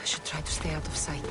should try to stay out of sight.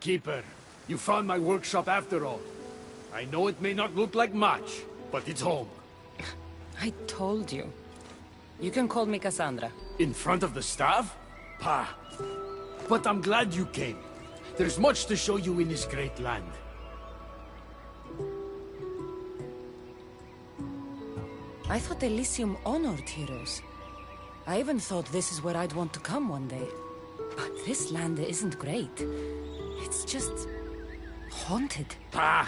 Keeper, you found my workshop after all. I know it may not look like much, but it's home. I told you. You can call me Cassandra. In front of the staff? Pah. But I'm glad you came. There's much to show you in this great land. I thought Elysium honored heroes. I even thought this is where I'd want to come one day. But this land isn't great. It's just... haunted. Ah!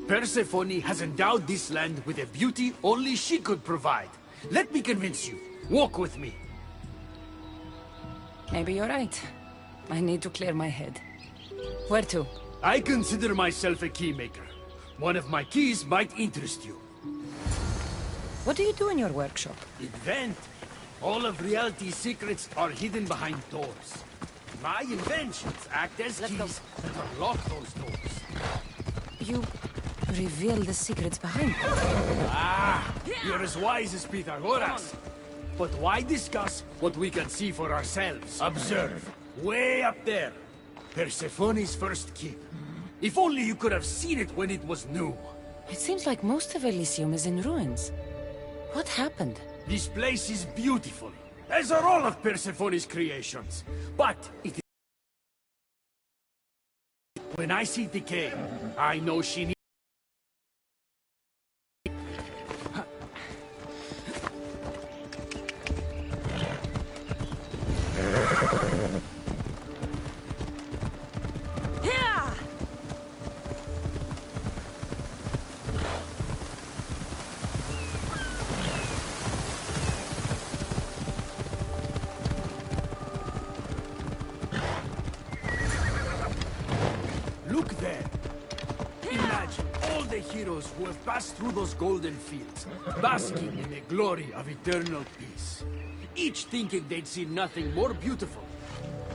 Persephone has endowed this land with a beauty only she could provide. Let me convince you. Walk with me. Maybe you're right. I need to clear my head. Where to? I consider myself a keymaker. One of my keys might interest you. What do you do in your workshop? Invent. All of reality's secrets are hidden behind doors. My inventions act as keys that unlock those doors. You reveal the secrets behind them. Ah! You're as wise as Pythagoras. But why discuss what we can see for ourselves? Observe. Way up there. Persephone's first keep. If only you could have seen it when it was new. It seems like most of Elysium is in ruins. What happened? This place is beautiful, as are all of Persephone's creations. But it is... when I see decay, I know she needs... Look there. Imagine all the heroes who have passed through those golden fields, basking in the glory of eternal peace. Each thinking they'd seen nothing more beautiful,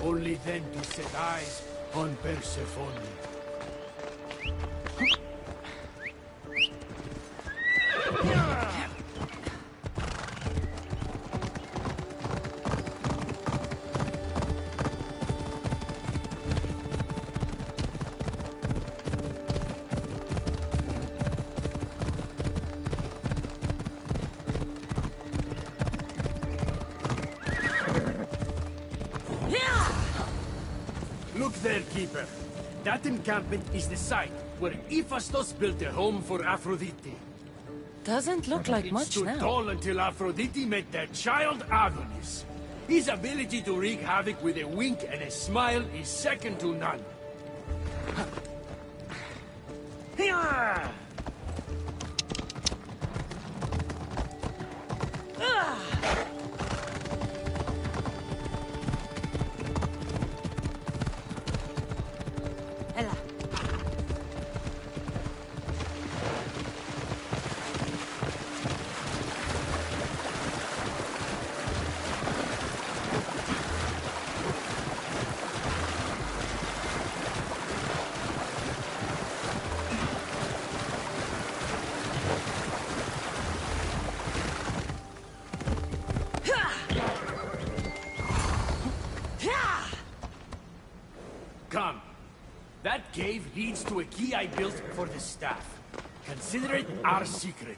only then to set eyes on Persephone. Look there, Keeper. That encampment is the site where Hephaestus built a home for Aphrodite. Doesn't look like It much stood now. tall until Aphrodite met their child Adonis. His ability to wreak havoc with a wink and a smile is second to none. Hiya! Ella. Come. That cave leads to a key I built for the staff. Consider it our secret.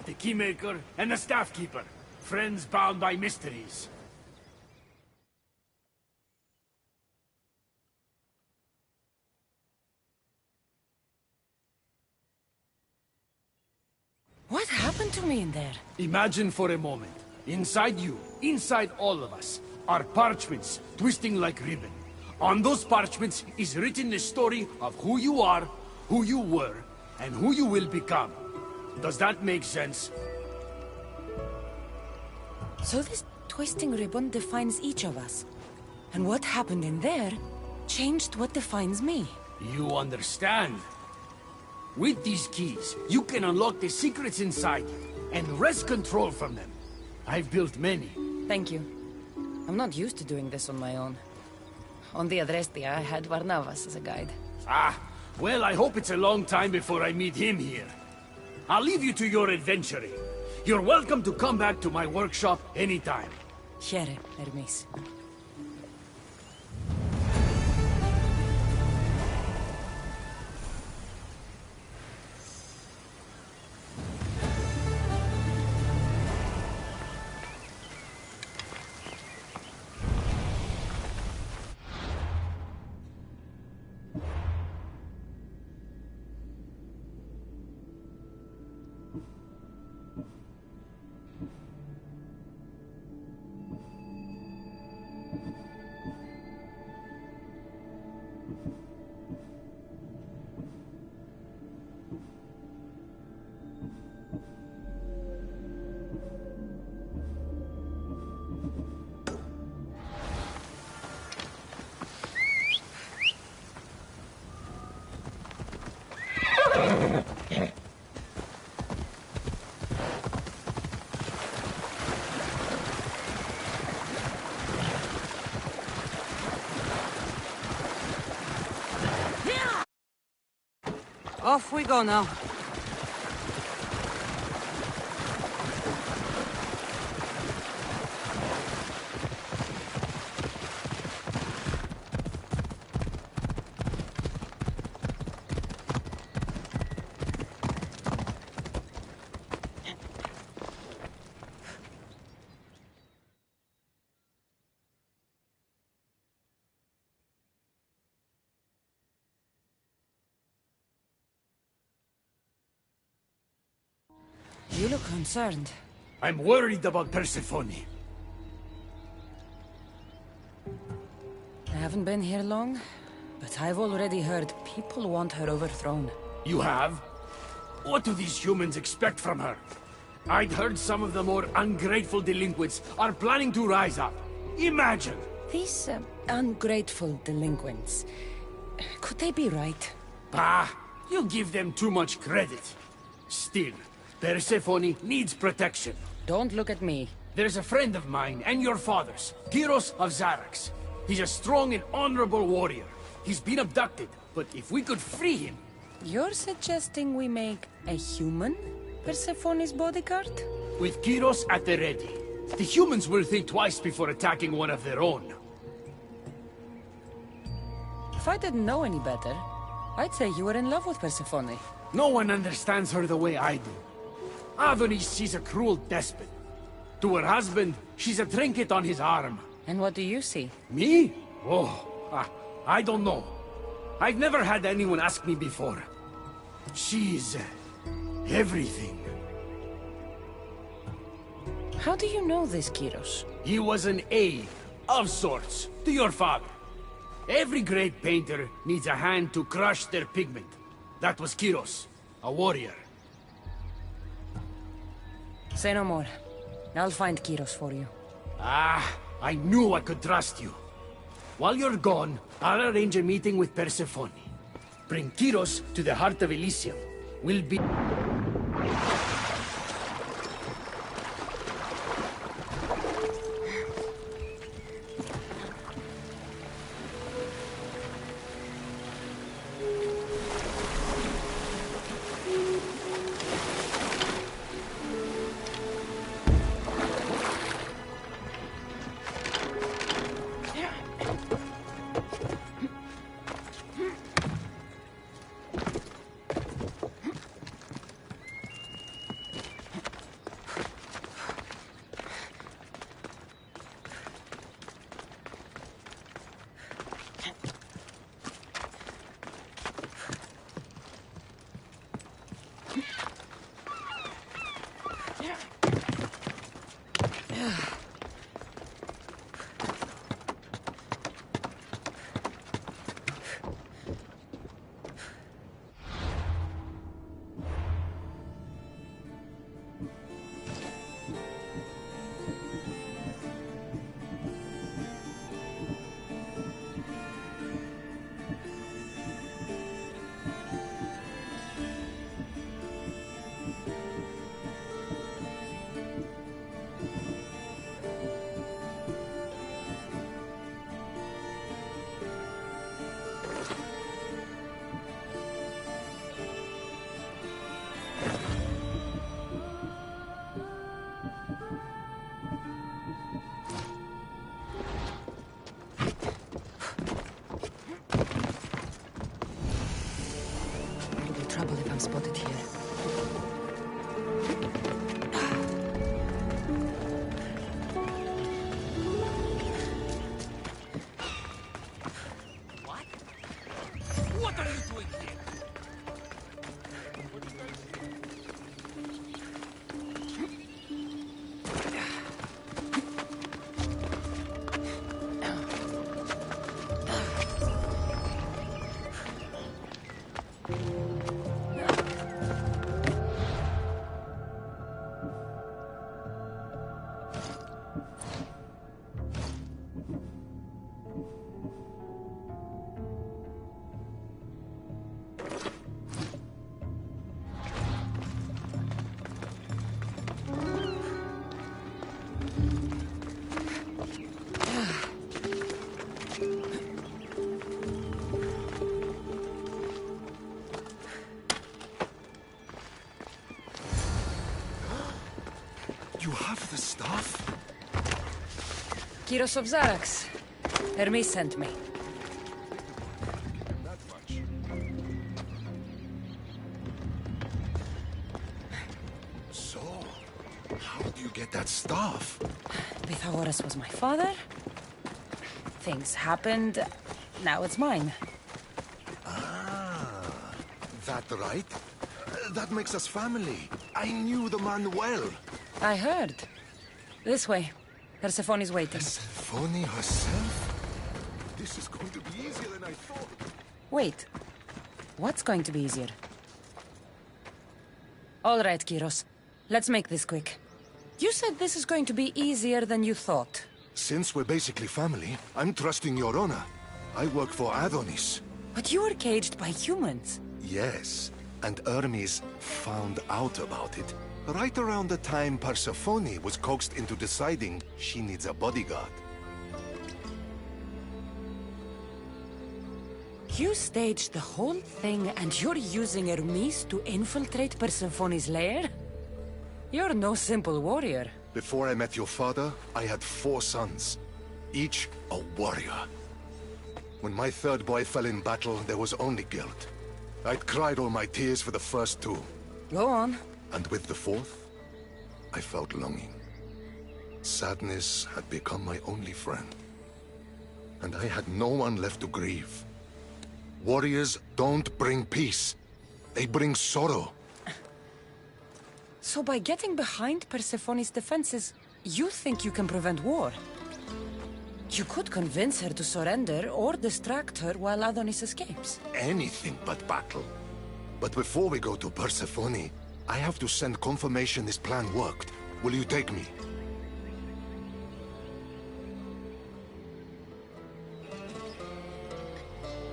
The keymaker and the staff keeper. Friends bound by mysteries. What happened to me in there? Imagine for a moment. Inside you, inside all of us, are parchments twisting like ribbon. On those parchments is written the story of who you are, who you were, and who you will become. Does that make sense? So this twisting ribbon defines each of us. And what happened in there changed what defines me. You understand? With these keys, you can unlock the secrets inside you and wrest control from them. I've built many. Thank you. I'm not used to doing this on my own. On the Adrestia, I had Varnavas as a guide. Ah, well, I hope it's a long time before I meet him here. I'll leave you to your adventuring. You're welcome to come back to my workshop anytime. Here, Hermes. Off we go now. You look concerned. I'm worried about Persephone. I haven't been here long, but I've already heard people want her overthrown. You have? What do these humans expect from her? I'd heard some of the more ungrateful delinquents are planning to rise up. Imagine! These ungrateful delinquents, could they be right? Bah! You give them too much credit. Still, Persephone needs protection. Don't look at me. There's a friend of mine and your father's, Kyros of Xarax. He's a strong and honorable warrior. He's been abducted, but if we could free him... You're suggesting we make a human Persephone's bodyguard? With Kyros at the ready, the humans will think twice before attacking one of their own. If I didn't know any better, I'd say you were in love with Persephone. No one understands her the way I do. Adonis, she's a cruel despot. To her husband, she's a trinket on his arm. And what do you see? Me? Oh, I don't know. I've never had anyone ask me before. She's... everything. How do you know this, Kyros? He was an aide, of sorts, to your father. Every great painter needs a hand to crush their pigment. That was Kyros, a warrior. Say no more. I'll find Kyros for you. Ah, I knew I could trust you. While you're gone, I'll arrange a meeting with Persephone. Bring Kyros to the heart of Elysium. We'll be... Trouble if I'm spotted here. What? What are you doing here? have the stuff? Kyros of Zarax. Hermes sent me. That much. So, how do you get that stuff? Pythagoras was my father. Things happened. Now it's mine. Ah, that right? That makes us family. I knew the man well. I heard. This way. Persephone's waiting. Persephone herself? This is going to be easier than I thought. Wait. What's going to be easier? All right, Kyros. Let's make this quick. You said this is going to be easier than you thought. Since we're basically family, I'm trusting your honor. I work for Adonis. But you were caged by humans. Yes, and Hermes found out about it. Right around the time Persephone was coaxed into deciding she needs a bodyguard. You staged the whole thing and you're using Hermes to infiltrate Persephone's lair? You're no simple warrior. Before I met your father, I had 4 sons, each a warrior. When my third boy fell in battle, there was only guilt. I'd cried all my tears for the first 2. Go on. And with the 4th, I felt longing. Sadness had become my only friend. And I had no one left to grieve. Warriors don't bring peace. They bring sorrow. So by getting behind Persephone's defenses, you think you can prevent war? You could convince her to surrender or distract her while Adonis escapes. Anything but battle. But before we go to Persephone, I have to send confirmation this plan worked. Will you take me?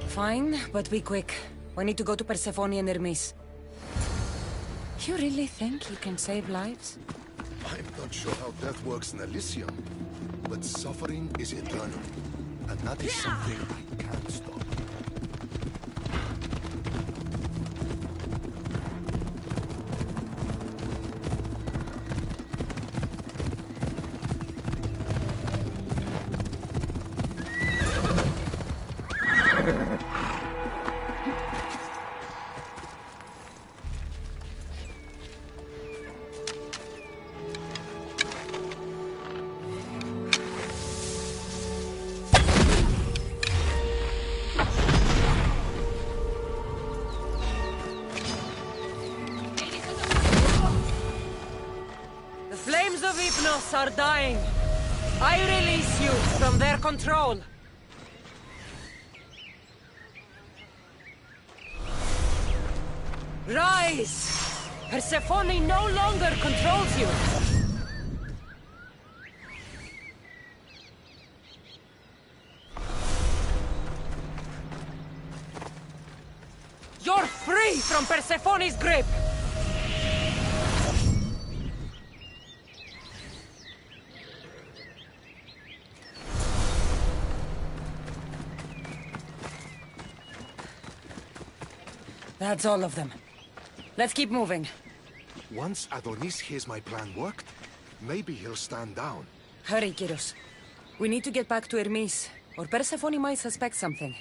Fine, but be quick. We need to go to Persephone and Hermes. You really think you can save lives? I'm not sure how death works in Elysium, but suffering is eternal. And that is something I can't stop. The flames of Hypnos are dying. I release you from their control. Rise! Persephone no longer controls you. You're free from Persephone's grip! That's all of them. Let's keep moving. Once Adonis hears my plan worked, maybe he'll stand down. Hurry, Kyros. We need to get back to Hermes, or Persephone might suspect something.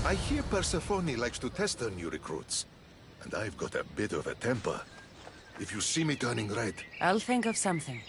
I hear Persephone likes to test her new recruits. And I've got a bit of a temper. If you see me turning red... I'll think of something.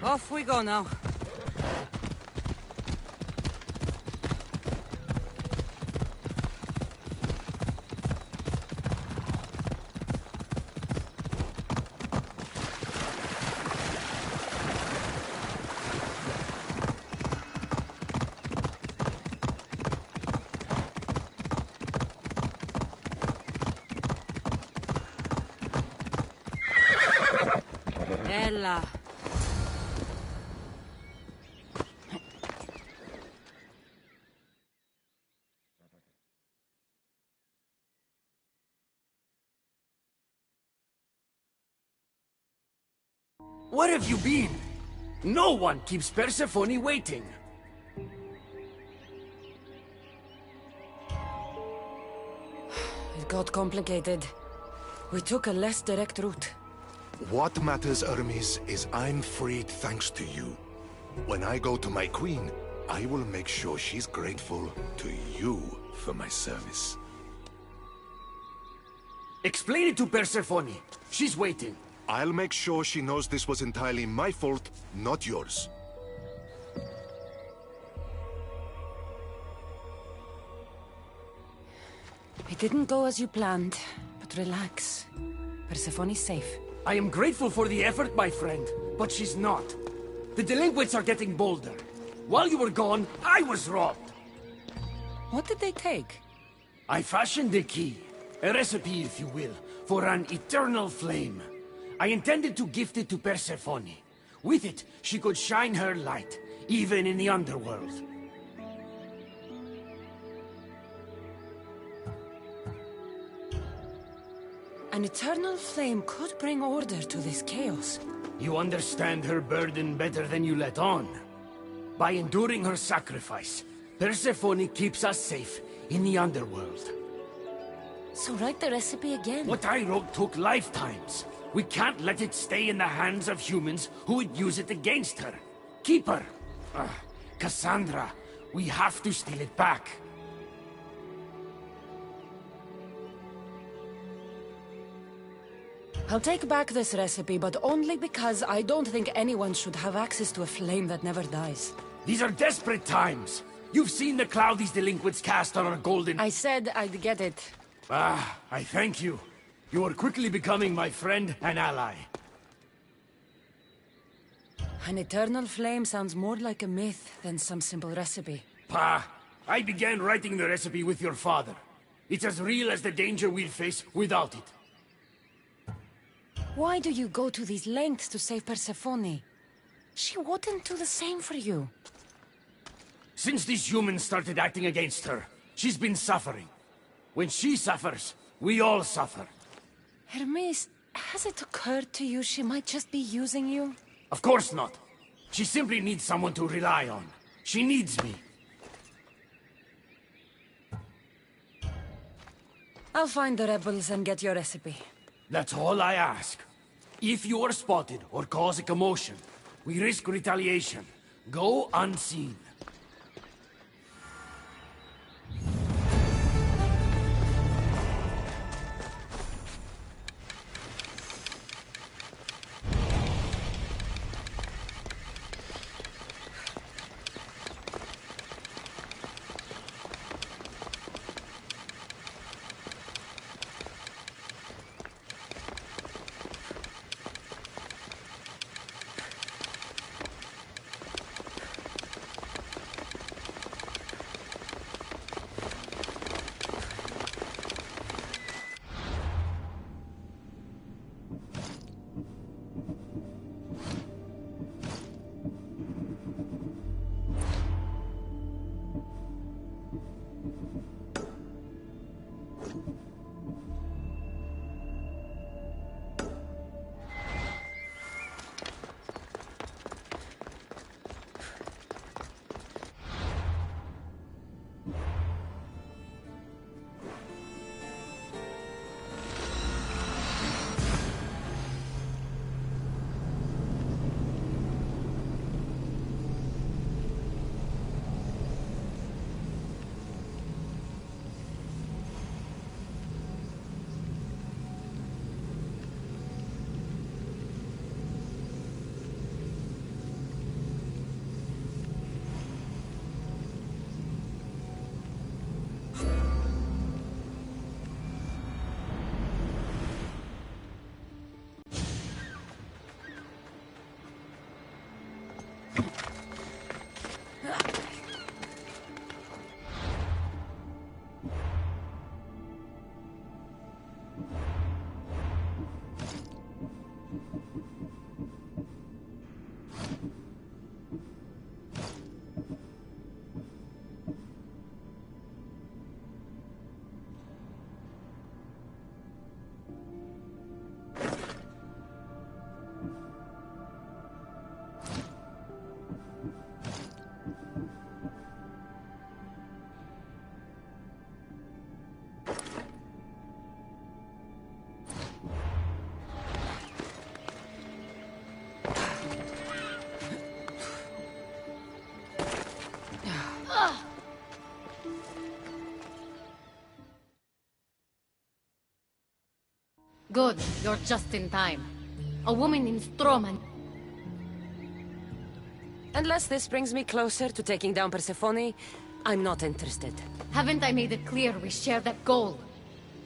Off we go now. Ella. Where have you been? No one keeps Persephone waiting. It got complicated. We took a less direct route. What matters, Hermes, is I'm freed thanks to you. When I go to my queen, I will make sure she's grateful to you for my service. Explain it to Persephone. She's waiting. I'll make sure she knows this was entirely my fault, not yours. It didn't go as you planned, but relax. Persephone's safe. I am grateful for the effort, my friend, but she's not. The delinquents are getting bolder. While you were gone, I was robbed. What did they take? I fashioned a key, a recipe, if you will, for an eternal flame. I intended to gift it to Persephone. With it, she could shine her light, even in the underworld. An eternal flame could bring order to this chaos. You understand her burden better than you let on. By enduring her sacrifice, Persephone keeps us safe in the underworld. So write the recipe again. What I wrote took lifetimes. We can't let it stay in the hands of humans who would use it against her. Keep her. Cassandra, we have to steal it back. I'll take back this recipe, but only because I don't think anyone should have access to a flame that never dies. These are desperate times. You've seen the cloud these delinquents cast on our golden... I said I'd get it. I thank you. You are quickly becoming my friend and ally. An eternal flame sounds more like a myth than some simple recipe. I began writing the recipe with your father. It's as real as the danger we'll face without it. Why do you go to these lengths to save Persephone? She wouldn't do the same for you. Since these humans started acting against her, she's been suffering. When she suffers, we all suffer. Hermes, has it occurred to you she might just be using you? Of course not. She simply needs someone to rely on. She needs me. I'll find the rebels and get your recipe. That's all I ask. If you are spotted or cause a commotion, we risk retaliation. Go unseen. Good, you're just in time. A woman in Stroman. Unless this brings me closer to taking down Persephone, I'm not interested. Haven't I made it clear we share that goal?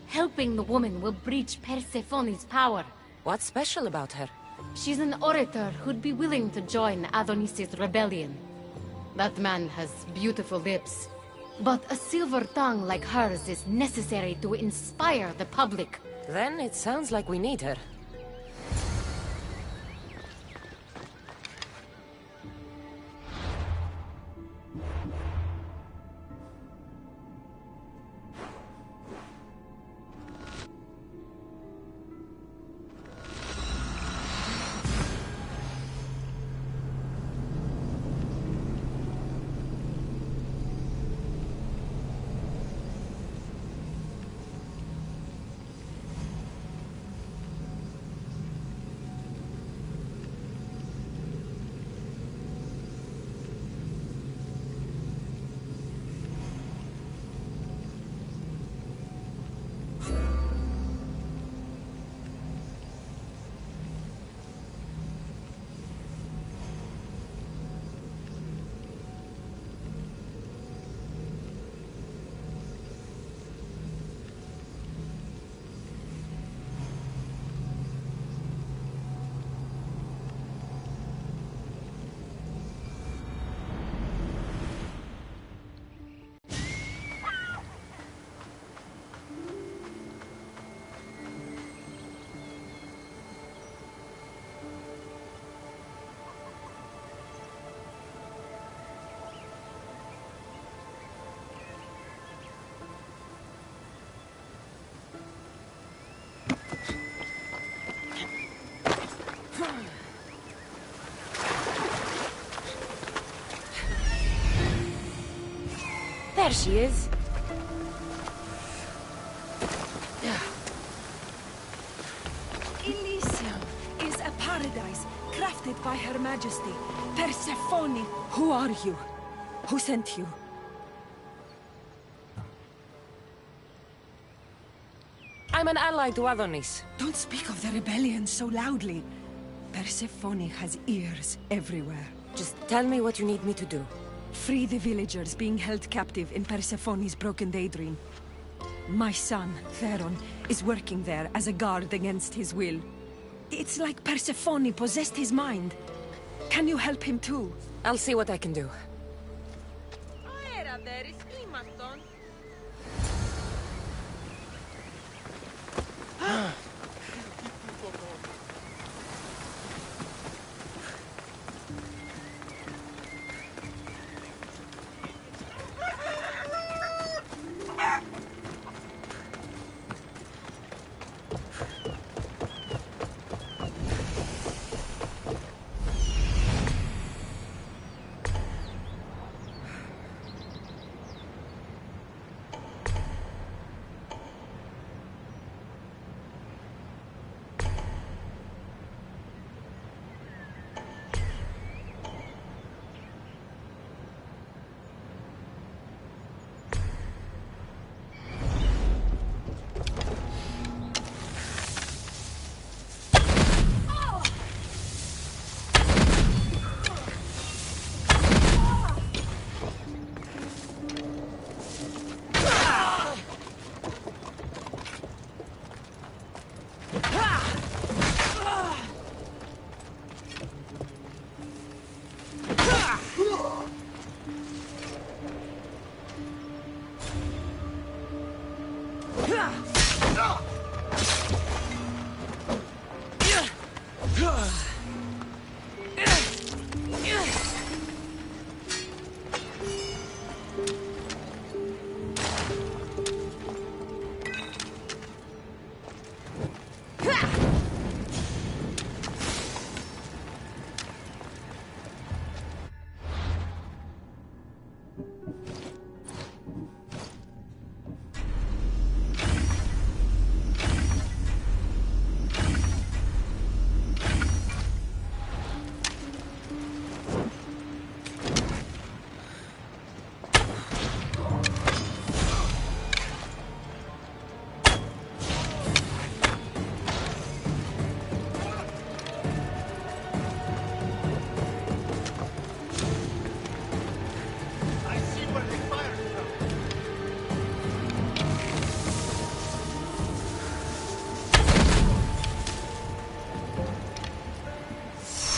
Helping the woman will breach Persephone's power. What's special about her? She's an orator who'd be willing to join Adonis's rebellion. That man has beautiful lips. But a silver tongue like hers is necessary to inspire the public. Then it sounds like we need her. There she is. Elysium is a paradise crafted by Her Majesty, Persephone. Who are you? Who sent you? I'm an ally to Adonis. Don't speak of the rebellion so loudly. Persephone has ears everywhere. Just tell me what you need me to do. Free the villagers being held captive in Persephone's broken daydream. My son, Theron, is working there as a guard against his will. It's like Persephone possessed his mind. Can you help him too? I'll see what I can do.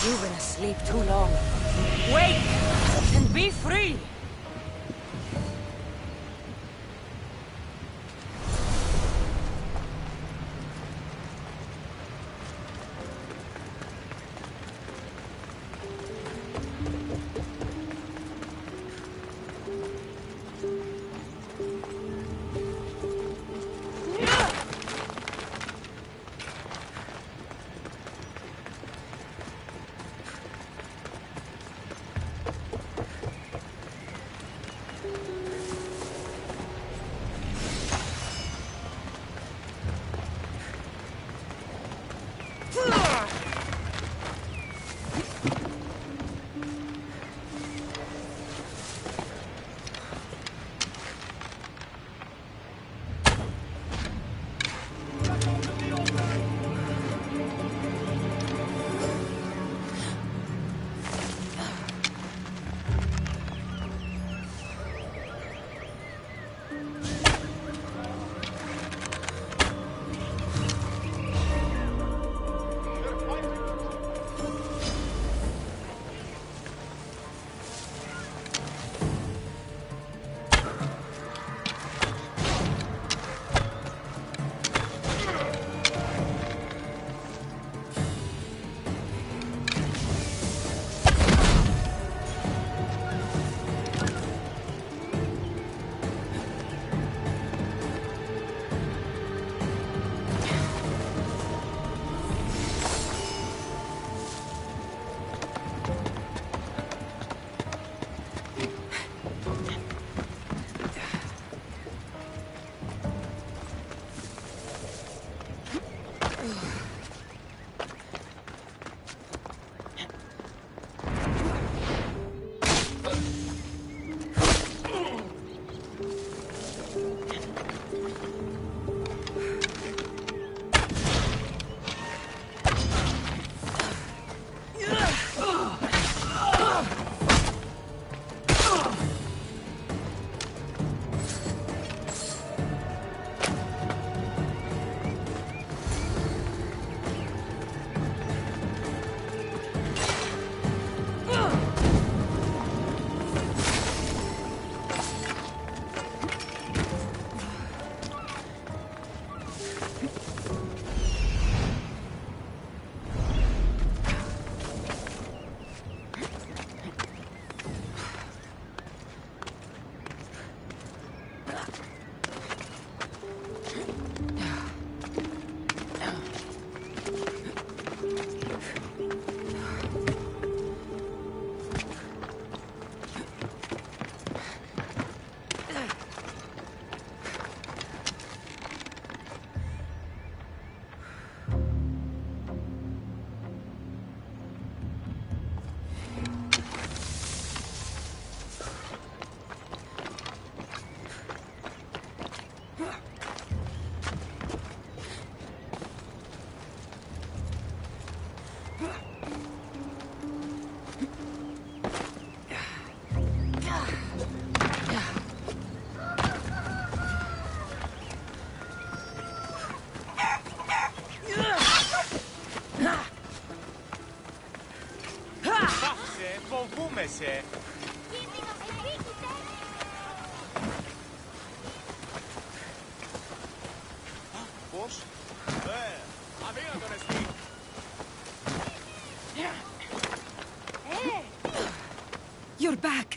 You've been asleep too long. Wake and be free! Fοβούμεσαι. Πώς? Αδύνατον εσύ. You're back.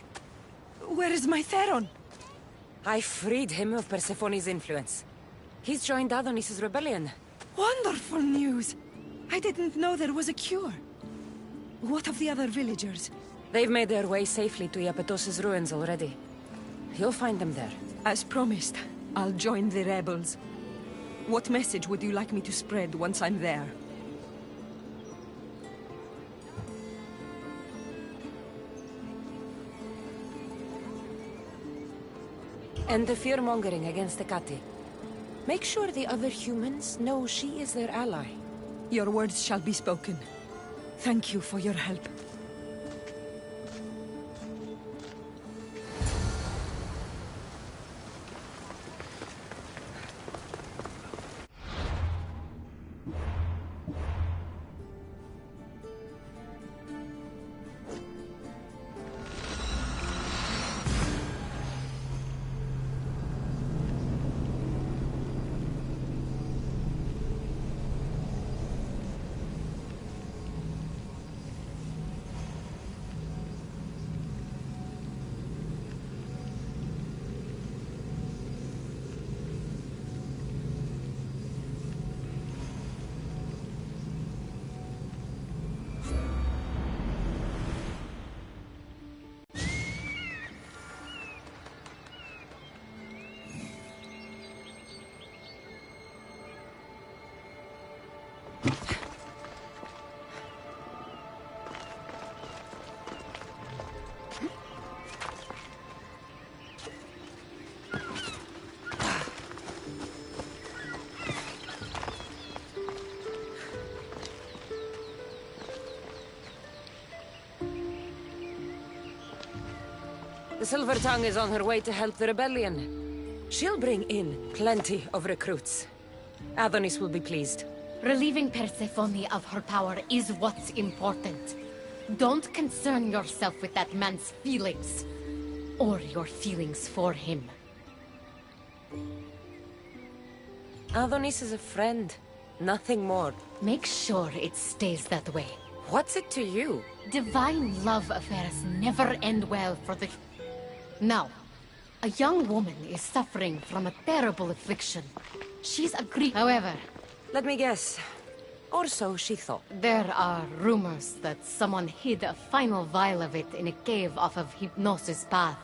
Where is my Theron? I freed him of Persephone's influence. He's joined Adonis's rebellion. Wonderful news. I didn't know there was a cure. What of the other villagers? They've made their way safely to Iapetos' ruins already. You'll find them there. As promised, I'll join the rebels. What message would you like me to spread once I'm there? End the fear-mongering against the Kati. Make sure the other humans know she is their ally. Your words shall be spoken. Thank you for your help. The Silver Tongue is on her way to help the rebellion. She'll bring in plenty of recruits. Adonis will be pleased. Relieving Persephone of her power is what's important. Don't concern yourself with that man's feelings. Or your feelings for him. Adonis is a friend, nothing more. Make sure it stays that way. What's it to you? Divine love affairs never end well for the... Now, a young woman is suffering from a terrible affliction. She's agreed. However, let me guess. Or so she thought. There are rumors that someone hid a final vial of it in a cave off of Hypnosis Path.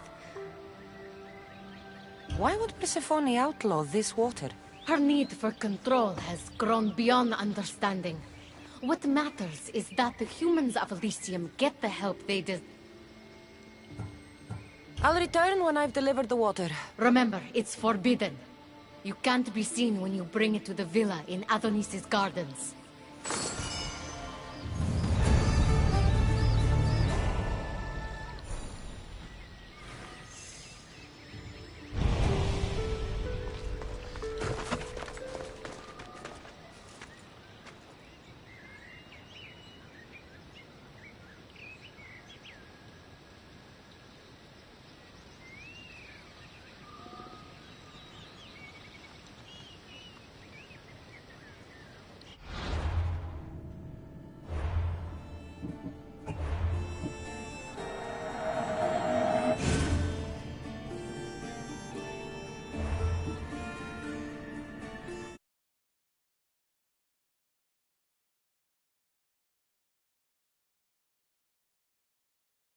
Why would Persephone outlaw this water? Her need for control has grown beyond understanding. What matters is that the humans of Elysium get the help they deserve. I'll return when I've delivered the water. Remember, it's forbidden. You can't be seen when you bring it to the villa in Adonis's gardens.